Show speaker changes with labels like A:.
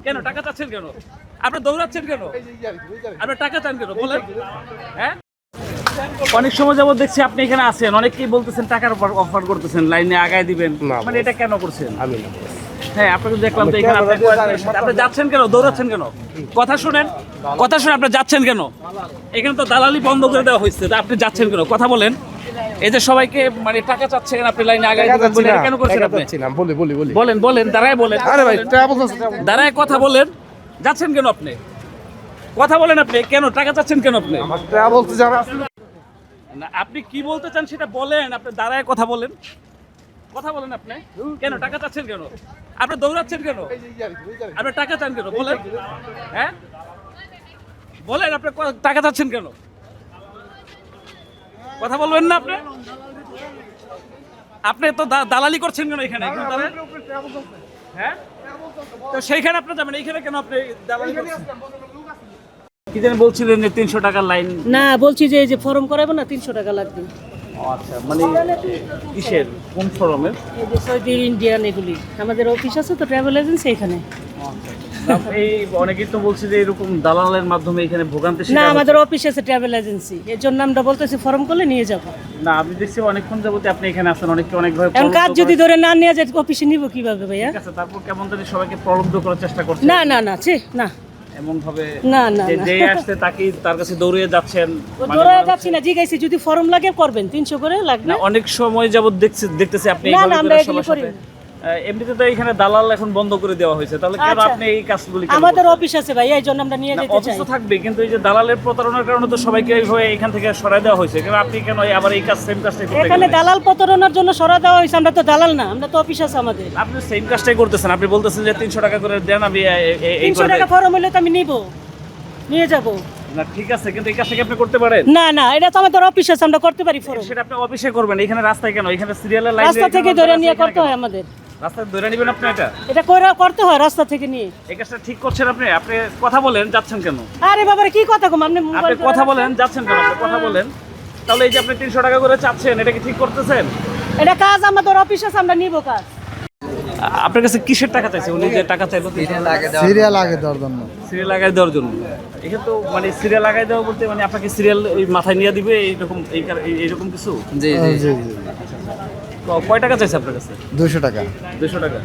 A: কেন টাকা চাচ্ছেন কেন? আপনি দৌড়াচ্ছেন কেন? আপনি টাকা চান কেন বলেন? হ্যাঁ, অনেক সময় যাবত দেখছি আপনি এখানে আছেন, অনেকেই বলতেছেন টাকার অফার করতেছেন, লাইনে আগায় দিবেন, মানে এটা কেন করছেন?
B: আমি না
A: হ্যাঁ, আপনাকে দেখলাম তো এখানে আপনি যাচ্ছেন কেন, দৌড়াচ্ছেন কেন? কথা শুনেন, কথা শুনে আপনি যাচ্ছেন কেন? এখানে তো দালালি বন্ধ করে দেওয়া হয়েছে, তা আপনি যাচ্ছেন কেন? কথা বলেন। এই যে সবাইকে মানে টাকা চাচ্ছেন আপনি, লাইনে আগায় দিবেন বলে এটা কেন করছেন আপনি? বলেন বলেন, দাঁড়ায় বলেন,
B: আরে ভাই ট্রাভেল
A: দাঁড়ায় কথা বলেন। যাচ্ছেন কেন আপনি? কথা বলেন, আপনি কেন টাকা চাচ্ছেন কেন আপনি?
B: আমার ট্রাভেল যারা
A: না, আপনি কি বলতে চান সেটা বলেন, আপনি দাঁড়ায় কথা বলেন, কথা বলেন। আপনি কেন টাকা চাচ্ছেন কেন? আপনি দৌড়াচ্ছেন কেন? আপনি টাকা চান কেন বলেন? হ্যাঁ বলেন, আপনি টাকা চাচ্ছেন কেন? কথা বলবেন না আপনি? আপনি তো দালালি করছেন কেন এখানে? হ্যাঁ, তো সেইখানে আপনি যাবেন, এইখানে কেন আপনি দালালি করছেন? কি জানি বলছিলেন যে 300 টাকার লাইন?
C: না, বলছি যে এই যে ফর্ম করাবো না, 300 টাকা লাগবে।
A: আচ্ছা, মানে কিসের, কোন ফরমের?
C: এই যে সৌদি ইন্ডিয়ান এগুলি, আমাদের অফিস আছে তো ট্রাভেল এজেন্সি এখানে।
A: এই অনেকেই তো বলছে যে এরকম দালালের মাধ্যমে এখানে ভোগান্তি
C: না,
A: শিকার
C: আমাদের
A: হচ্ছে।
C: অফিস আছে ট্রাভেল এজেন্সি, এর জন্য আমরা বলতেছি ফর্ম করলে নিয়ে যাবো।
A: না, আমি দেখছি অনেকক্ষণ যাবতে আপনি এখানে আছেন, অনেকে অনেকভাবে
C: এখন কাজ যদি ধরে না নিয়ে যায় অফিসে নিব কিভাবে ভাইয়া?
A: ঠিক আছে, তারপর কেমন জানি সবাইকে প্রলুব্ধ করার চেষ্টা করছেন।
C: না না না, ছি না,
A: এমন ভাবে
C: না না
A: যে
C: না।
A: যে আসছে তাকে তার কাছে দৌড়িয়ে যাচ্ছেন। মানে
C: দৌড়ে যাচ্ছি না, জিজ্ঞাসি যদি ফর্ম লাগে করবেন, 300 করে লাগবে।
A: না, অনেক সময় যাবত দেখতেছি আপনি
C: না,
A: এইভাবে
C: না, আমরা
A: করে
C: এগুলি
A: সবার
C: করি
A: সাথে এমনিতে তো এখানে দালাল এখন বন্ধ করে দেওয়া হয়েছে, তাহলে কেন
C: আচ্ছা।
A: আপনি এই কাজগুলি কেন
C: আমাদের
A: করছেন?
C: অফিস আছে ভাই, এই জন্য আমরা নিয়ে
A: না,
C: যেতে
A: অফিস
C: চাই।
A: তো থাকবে, কিন্তু এই যে দালালের প্রতারণার কারণে তো সবাইকে এইভাবে এখান থেকে সরাই দেওয়া হয়েছে, কেন আপনি কেন আবার এই কাজ সেম কাজটাই করতে
C: এখানে
A: গেলেন?
C: দালাল প্রতারণার জন্য সরা দেওয়া হয়েছে, আমরা তো দালাল না, আমরা তো অফিস আছে আমাদের।
A: আপনি সেম কাজটাই করতেছেন, আপনি বলতেছেন যে 300 টাকা করে দেন, আমি এই
C: 300 টাকা ফর্ম হলে তো আমি নিব, নিয়ে যাব।
A: না ঠিক আছে, কিন্তু এই কাজটা কি আপনি করতে পারেন?
C: না না, এটা তো আমাদের অফিস আছে, আমরা করতে পারি ফর্ম।
A: সেটা আপনি অফিসে করবেন, এখানে রাস্তায় কেন? এখানে সিরিয়ালের লাইন
C: রাস্তা থেকে ধরে নিয়ে করতে হয় আমাদের,
A: রাস্তায় ধরে নেবেন আপনি?
C: এটা করতে হয় রাস্তা থেকে নিয়ে।
A: এই কাজটা ঠিক করছেন আপনি? আপনি কথা বলেন, যাচ্ছেন কেন?
C: আরে বাবারে কি কথা কম, আপনি
A: আপনি
C: মোবাইল
A: কথা বলেন, যাচ্ছেন কেন? আপনি কথা বলেন। তাহলে এই যে আপনি 300 টাকা করে চাচ্ছেন, এটা কি ঠিক করতেছেন?
C: এটা কাজ আমাদের অফিস আছে, আমরা নিব কাজ।
A: আপনার কাছে কিসের টাকা চাইছে উনি? যে টাকা চাইলো
D: সিরিয়াল আগে দেওয়ার জন্য।
A: সিরিয়াল লাগাই দেওয়ার জন্য। এখানে তো মানে সিরিয়াল লাগাই দেওয়া বলতে মানে আপনাকে সিরিয়াল ওই মাথায় নিয়ে দিবে এইরকম, এইরকম কিছু?
D: জি জি।
A: তো কয় টাকা চাইছে আপনার কাছে?
D: 200 টাকা।
A: 200 টাকা।